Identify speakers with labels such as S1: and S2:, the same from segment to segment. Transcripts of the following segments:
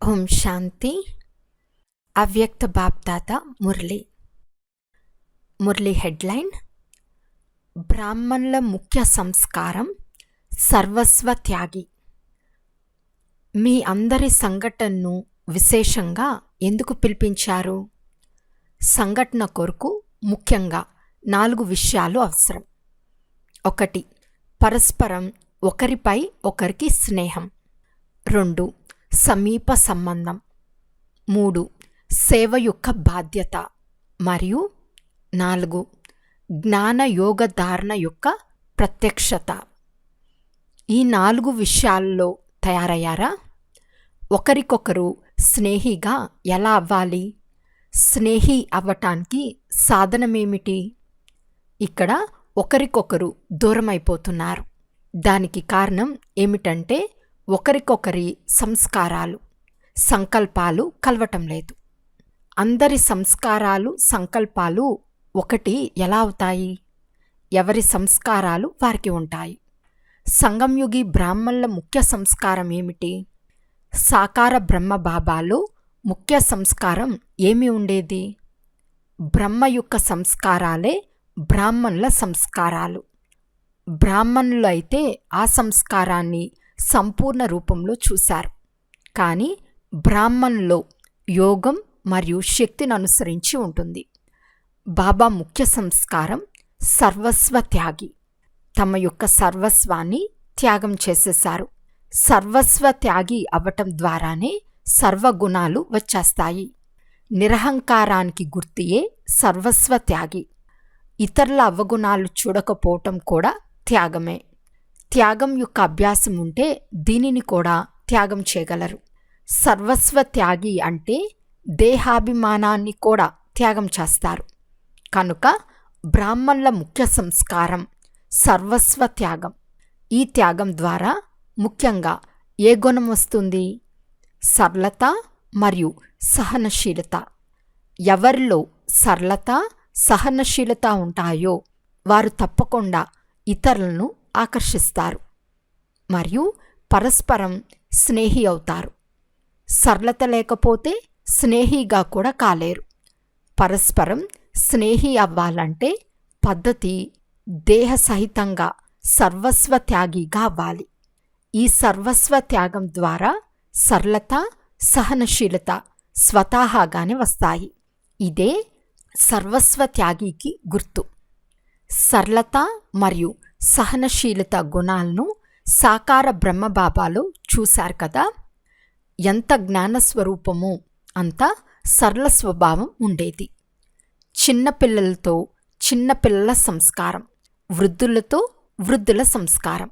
S1: ఓం శాంతి. అవ్యక్త బాప్దాత మురళి హెడ్లైన్: బ్రాహ్మణుల ముఖ్య సంస్కారం సర్వస్వ త్యాగి. మీ అందరి సంఘటనను విశేషంగా ఎందుకు పిలిపించారు? సంఘటన కొరకు ముఖ్యంగా 4 విషయాలు అవసరం. 1. పరస్పరం ఒకరిపై ఒకరికి స్నేహం. 2. సమీప సంబంధం. 3. సేవ యొక్క బాధ్యత. మరియు 4. జ్ఞాన యోగ ధారణ యొక్క ప్రత్యక్షత. ఈ 4 విషయాల్లో తయారయ్యారా? ఒకరికొకరు స్నేహిగా ఎలా అవ్వాలి? స్నేహి అవ్వటానికి సాధనమేమిటి? ఇక్కడ ఒకరికొకరు దూరమైపోతున్నారు. దానికి కారణం ఏమిటంటే ఒకరికొకరి సంస్కారాలు, సంకల్పాలు కలవటం లేదు. అందరి సంస్కారాలు, సంకల్పాలు ఒకటి ఎలా అవుతాయి? ఎవరి సంస్కారాలు వారికి ఉంటాయి. సంగంయుగి బ్రాహ్మణుల ముఖ్య సంస్కారం ఏమిటి? సాకార బ్రహ్మ బాబాలో ముఖ్య సంస్కారం ఏమి ఉండేది? బ్రహ్మ యొక్క సంస్కారాలే బ్రాహ్మణుల సంస్కారాలు. బ్రాహ్మణులు అయితే ఆ సంస్కారాన్ని సంపూర్ణ రూపంలో చూశారు. కానీ బ్రాహ్మణులో యోగం మరియు శక్తిని అనుసరించి ఉంటుంది. బాబా ముఖ్య సంస్కారం సర్వస్వ త్యాగి. తమ యొక్క సర్వస్వాన్ని త్యాగం చేసేశారు. సర్వస్వ త్యాగి అవ్వటం ద్వారానే సర్వగుణాలు వచ్చేస్తాయి. నిరహంకారానికి గుర్తియే సర్వస్వ త్యాగి. ఇతరుల అవగుణాలు చూడకపోవటం కూడా త్యాగమే. త్యాగం యొక్క అభ్యాసం ఉంటే దీనిని కూడా త్యాగం చేయగలరు. సర్వస్వ త్యాగి అంటే దేహాభిమానాన్ని కూడా త్యాగం చేస్తారు. కనుక బ్రాహ్మణుల ముఖ్య సంస్కారం సర్వస్వ త్యాగం. ఈ త్యాగం ద్వారా ముఖ్యంగా ఏ గుణం వస్తుంది? సరళత మరియు సహనశీలత. ఎవరిలో సరళత, సహనశీలత ఉంటాయో వారు తప్పకుండా ఇతరులను ఆకర్షిస్తారు మరియు పరస్పరం స్నేహి అవుతారు. సరళత లేకపోతే స్నేహిగా కూడా కాలేరు. పరస్పరం స్నేహి అవ్వాలంటే పద్ధతి దేహసహితంగా సర్వస్వ త్యాగిగా అవ్వాలి. ఈ సర్వస్వ త్యాగం ద్వారా సరళత, సహనశీలత స్వతహాగానే వస్తాయి. ఇదే సర్వస్వ త్యాగికి గుర్తు. సరళత మరియు సహనశీలత గుణాలను సాకార బ్రహ్మబాబాలో చూశారు కదా. ఎంత జ్ఞానస్వరూపమో అంత సరళ స్వభావం ఉండేది. చిన్నపిల్లలతో చిన్నపిల్లల సంస్కారం, వృద్ధులతో వృద్ధుల సంస్కారం.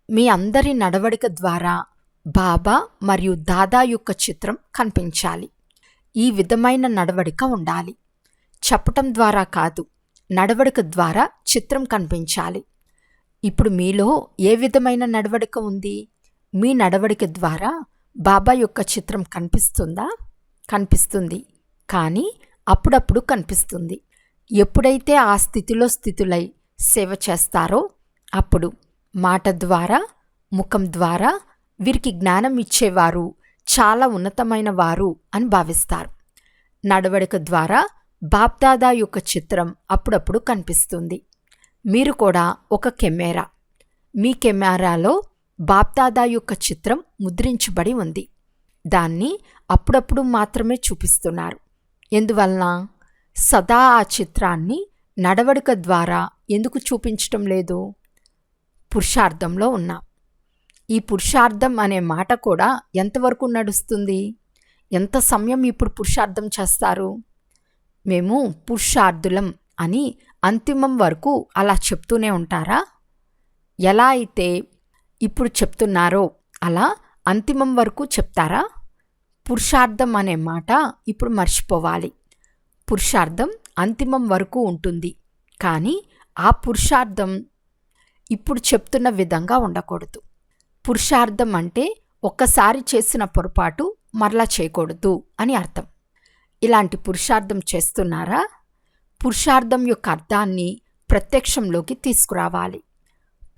S1: మీ అందరి నడవడిక ద్వారా బాబా మరియు దాదా యొక్క చిత్రం కనిపించాలి. ఈ విధమైన నడవడిక ఉండాలి. చెప్పటం ద్వారా కాదు, నడవడిక ద్వారా చిత్రం కనిపించాలి. ఇప్పుడు మీలో ఏ విధమైన నడవడిక ఉంది? మీ నడవడిక ద్వారా బాబా యొక్క చిత్రం కనిపిస్తుందా? కనిపిస్తుంది, కానీ అప్పుడప్పుడు కనిపిస్తుంది. ఎప్పుడైతే ఆ స్థితులై సేవ చేస్తారో అప్పుడు మాట ద్వారా, ముఖం ద్వారా వీరికి జ్ఞానం ఇచ్చేవారు చాలా ఉన్నతమైన వారు అని భావిస్తారు. నడవడిక ద్వారా బాప్దాదా యొక్క చిత్రం అప్పుడప్పుడు కనిపిస్తుంది. మీరు కూడా ఒక కెమెరా. మీ కెమెరాలో బాప్దాదా యొక్క చిత్రం ముద్రించబడి ఉంది. దాన్ని అప్పుడప్పుడు మాత్రమే చూపిస్తున్నారు. ఎందువలన? సదా ఆ చిత్రాన్ని నడవడిక ద్వారా ఎందుకు చూపించటం లేదు? పురుషార్థంలో ఉన్నాం. ఈ పురుషార్థం అనే మాట కూడా ఎంతవరకు నడుస్తుంది? ఎంత సమయం ఇప్పుడు పురుషార్థం చేస్తారు? మేము పురుషార్థులం అని అంతిమం వరకు అలా చెప్తూనే ఉంటారా? ఎలా అయితే ఇప్పుడు చెప్తున్నారో అలా అంతిమం వరకు చెప్తారా? పురుషార్థం అనే మాట ఇప్పుడు మర్చిపోవాలి. పురుషార్థం అంతిమం వరకు ఉంటుంది, కానీ ఆ పురుషార్థం ఇప్పుడు చెప్తున్న విధంగా ఉండకూడదు. పురుషార్థం అంటే ఒక్కసారి చేసిన పొరపాటు మరలా చేయకూడదు అని అర్థం. ఇలాంటి పురుషార్థం చేస్తున్నారా? పురుషార్థం యొక్క అర్థాన్ని ప్రత్యక్షంలోకి తీసుకురావాలి.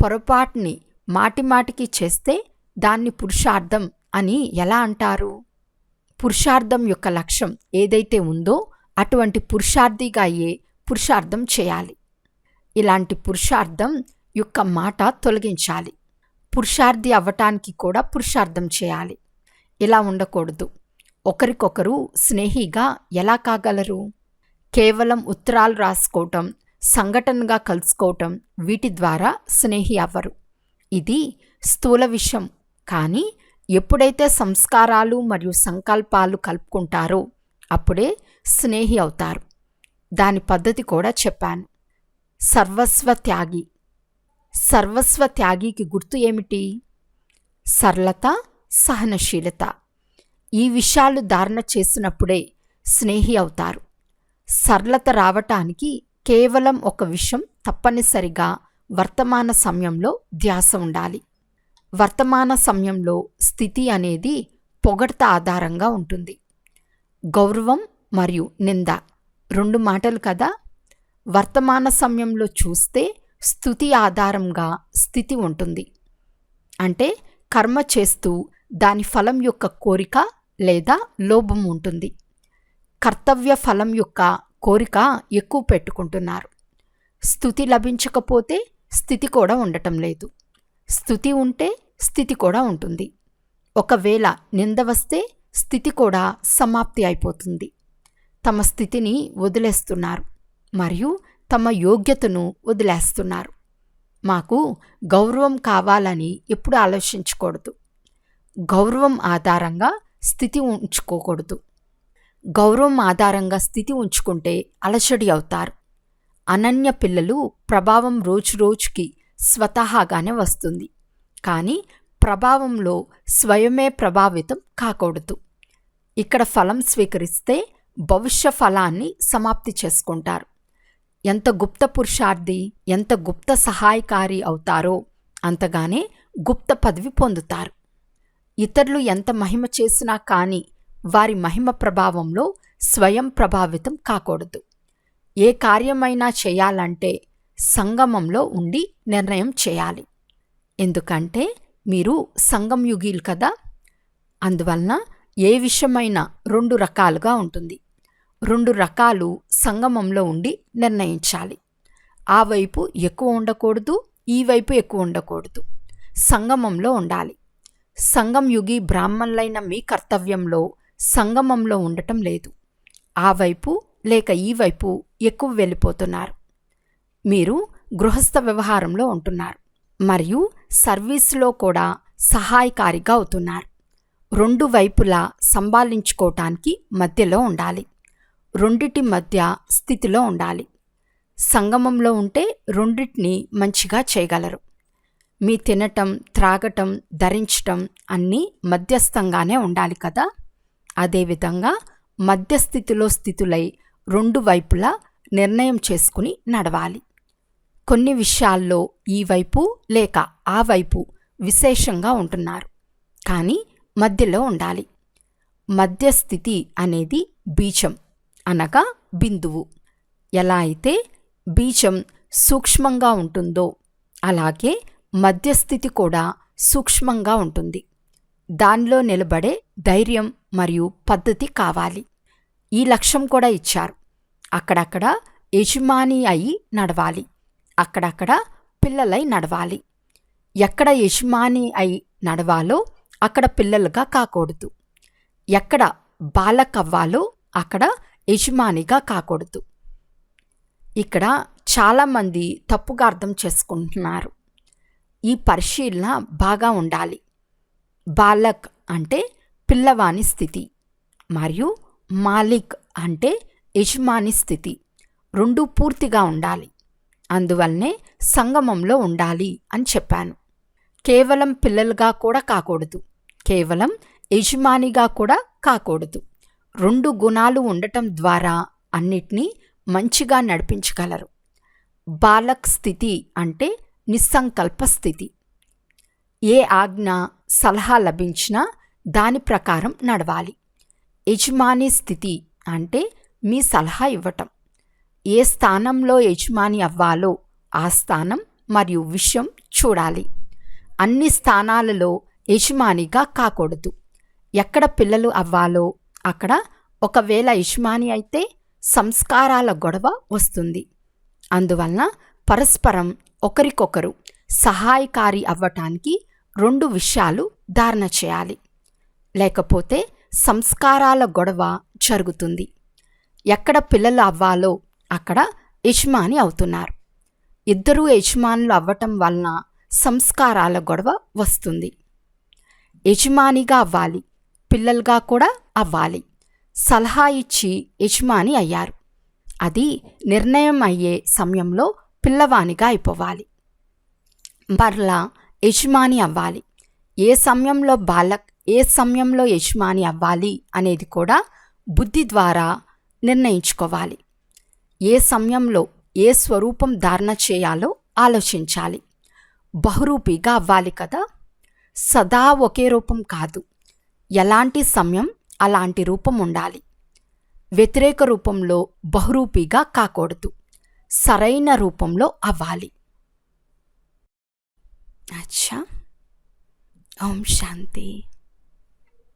S1: పొరపాటుని మాటిమాటికి చేస్తే దాన్ని పురుషార్థం అని ఎలా అంటారు? పురుషార్థం యొక్క లక్ష్యం ఏదైతే ఉందో అటువంటి పురుషార్థిగా అయ్యే పురుషార్థం చేయాలి. ఇలాంటి పురుషార్థం యొక్క మాట తొలగించాలి. పురుషార్థి అవ్వటానికి కూడా పురుషార్థం చేయాలి. ఇలా ఉండకూడదు. ఒకరికొకరు స్నేహిగా ఎలా కాగలరు? కేవలం ఉత్తరాలు రాసుకోవటం, సంఘటనగా కలుసుకోవటం వీటి ద్వారా స్నేహి అవ్వరు. ఇది స్థూల విషయం. కానీ ఎప్పుడైతే సంస్కారాలు మరియు సంకల్పాలు కలుపుకుంటారో అప్పుడే స్నేహి అవుతారు. దాని పద్ధతి కూడా చెప్పాను. సర్వస్వ త్యాగి. సర్వస్వ త్యాగికి గుర్తు ఏమిటి? సరళత, సహనశీలత. ఈ విషయాలు ధారణ చేసినప్పుడే స్నేహి అవుతారు. సరళత రావటానికి కేవలం ఒక విషయం తప్పనిసరిగా వర్తమాన సమయంలో ధ్యాస ఉండాలి. వర్తమాన సమయంలో స్థితి అనేది పొగడ్త ఆధారంగా ఉంటుంది. గౌరవం మరియు నింద 2 మాటలు కదా. వర్తమాన సమయంలో చూస్తే స్తుతి ఆధారంగా స్థితి ఉంటుంది. అంటే కర్మ చేస్తూ దాని ఫలం యొక్క కోరిక లేదా లోభం ఉంటుంది. కర్తవ్య ఫలం యొక్క కోరిక ఎక్కువ పెట్టుకుంటున్నారు. స్తుతి లభించకపోతే స్థితి కూడా ఉండటం లేదు. స్తుతి ఉంటే స్థితి కూడా ఉంటుంది. ఒకవేళ నింద వస్తే స్థితి కూడా సమాప్తి అయిపోతుంది. తమ స్థితిని వదిలేస్తున్నారు మరియు తమ యోగ్యతను వదిలేస్తున్నారు. మాకు గౌరవం కావాలని ఎప్పుడు ఆలోచించకూడదు. గౌరవం ఆధారంగా స్థితి ఉంచుకోకూడదు. గౌరవం ఆధారంగా స్థితి ఉంచుకుంటే అలసడి అవుతారు. అనన్య పిల్లలు ప్రభావం రోజురోజుకి స్వతహాగానే వస్తుంది. కానీ ప్రభావంలో స్వయమే ప్రభావితం కాకూడదు. ఇక్కడ ఫలం స్వీకరిస్తే భవిష్య ఫలాన్ని సమాప్తి చేసుకుంటారు. ఎంత గుప్త పురుషార్థి, ఎంత గుప్త సహాయకారి అవుతారో అంతగానే గుప్త పదవి పొందుతారు. ఇతరులు ఎంత మహిమ చేసినా కానీ వారి మహిమ ప్రభావంలో స్వయం ప్రభావితం కాకూడదు. ఏ కార్యమైనా చేయాలంటే సంగమంలో ఉండి నిర్ణయం చేయాలి. ఎందుకంటే మీరు సంగం యుగీలు కదా. అందువలన ఏ విషయమైనా 2 రకాలుగా ఉంటుంది. 2 రకాలు సంగమంలో ఉండి నిర్ణయించాలి. ఆ వైపు ఎక్కువ ఉండకూడదు, ఈ వైపు ఎక్కువ ఉండకూడదు. సంగమంలో ఉండాలి. సంగం యుగి బ్రాహ్మణులైన మీ కర్తవ్యంలో సంగమంలో ఉండటం లేదు. ఆ వైపు లేక ఈ వైపు ఎక్కువ వెళ్ళిపోతున్నారు. మీరు గృహస్థ వ్యవహారంలో ఉంటున్నారు మరియు సర్వీసులో కూడా సహాయకారిగా అవుతున్నారు. 2 వైపులా సంభాళించుకోవటానికి మధ్యలో ఉండాలి. రెండిటి మధ్య స్థితిలో ఉండాలి. సంగమంలో ఉంటే రెండిటిని మంచిగా చేయగలరు. మీ తినటం, త్రాగటం, ధరించటం అన్నీ మధ్యస్థంగానే ఉండాలి కదా. అదేవిధంగా మధ్యస్థితిలో స్థితులై 2 వైపులా నిర్ణయం చేసుకుని నడవాలి. కొన్ని విషయాల్లో ఈ వైపు లేక ఆ వైపు విశేషంగా ఉంటున్నారు, కానీ మధ్యలో ఉండాలి. మధ్యస్థితి అనేది బీజం అనగా బిందువు. ఎలా అయితే బీజం సూక్ష్మంగా ఉంటుందో అలాగే మధ్యస్థితి కూడా సూక్ష్మంగా ఉంటుంది. దానిలో నిలబడే ధైర్యం మరియు పద్ధతి కావాలి. ఈ లక్ష్యం కూడా ఇచ్చారు. అక్కడక్కడ యజమాని అయి నడవాలి, అక్కడక్కడ పిల్లలై నడవాలి. ఎక్కడ యజమాని అయి నడవాలో అక్కడ పిల్లలుగా కాకూడదు. ఎక్కడ బాలకవ్వాలో అక్కడ యజమానిగా కాకూడదు. ఇక్కడ చాలామంది తప్పుగా అర్థం చేసుకుంటున్నారు. ఈ పరిశీలన బాగా ఉండాలి. బాలక్ అంటే పిల్లవాని స్థితి మరియు మాలిక్ అంటే యజమాని స్థితి 2 పూర్తిగా ఉండాలి. అందువల్లనే సంగమంలో ఉండాలి అని చెప్పాను. కేవలం పిల్లలుగా కూడా కాకూడదు, కేవలం యజమానిగా కూడా కాకూడదు. 2 గుణాలు ఉండటం ద్వారా అన్నిటినీ మంచిగా నడిపించగలరు. బాలక్ స్థితి అంటే నిస్సంకల్ప స్థితి. ఏ ఆజ్ఞ, సలహా లభించినా దాని ప్రకారం నడవాలి. యజమాని స్థితి అంటే మీ సలహా ఇవ్వటం. ఏ స్థానంలో యజమాని అవ్వాలో ఆ స్థానం మరియు విషయం చూడాలి. అన్ని స్థానాలలో యజమానిగా కాకూడదు. ఎక్కడ పిల్లలు అవ్వాలో అక్కడ ఒకవేళ యజమాని అయితే సంస్కారాల గొడవ వస్తుంది. అందువలన పరస్పరం ఒకరికొకరు సహాయకారి అవ్వటానికి 2 విషయాలు ధారణ చేయాలి. లేకపోతే సంస్కారాల గొడవ జరుగుతుంది. ఎక్కడ పిల్లలు అవ్వాలో అక్కడ యజమాని అవుతున్నారు. ఇద్దరూ యజమానులు అవ్వటం వలన సంస్కారాల గొడవ వస్తుంది. యజమానిగా అవ్వాలి, పిల్లలుగా కూడా అవ్వాలి. సలహా ఇచ్చి యజమాని అయ్యారు. అది నిర్ణయం అయ్యే సమయంలో పిల్లవానిగా అయిపోవాలి. మరలా యజమాని అవ్వాలి. ఏ సమయంలో యజమాని అవ్వాలి అనేది కూడా బుద్ధి ద్వారా నిర్ణయించుకోవాలి. ఏ సమయంలో ఏ స్వరూపం ధారణ చేయాలో ఆలోచించాలి. బహురూపిగా అవ్వాలి కదా. సదా ఒకే రూపం కాదు. ఎలాంటి సమయం అలాంటి రూపం ఉండాలి. వ్యతిరేక రూపంలో బహురూపిగా కాకూడదు. సరైన రూపంలో అవ్వాలి. అచ్చా. ఓం శాంతి.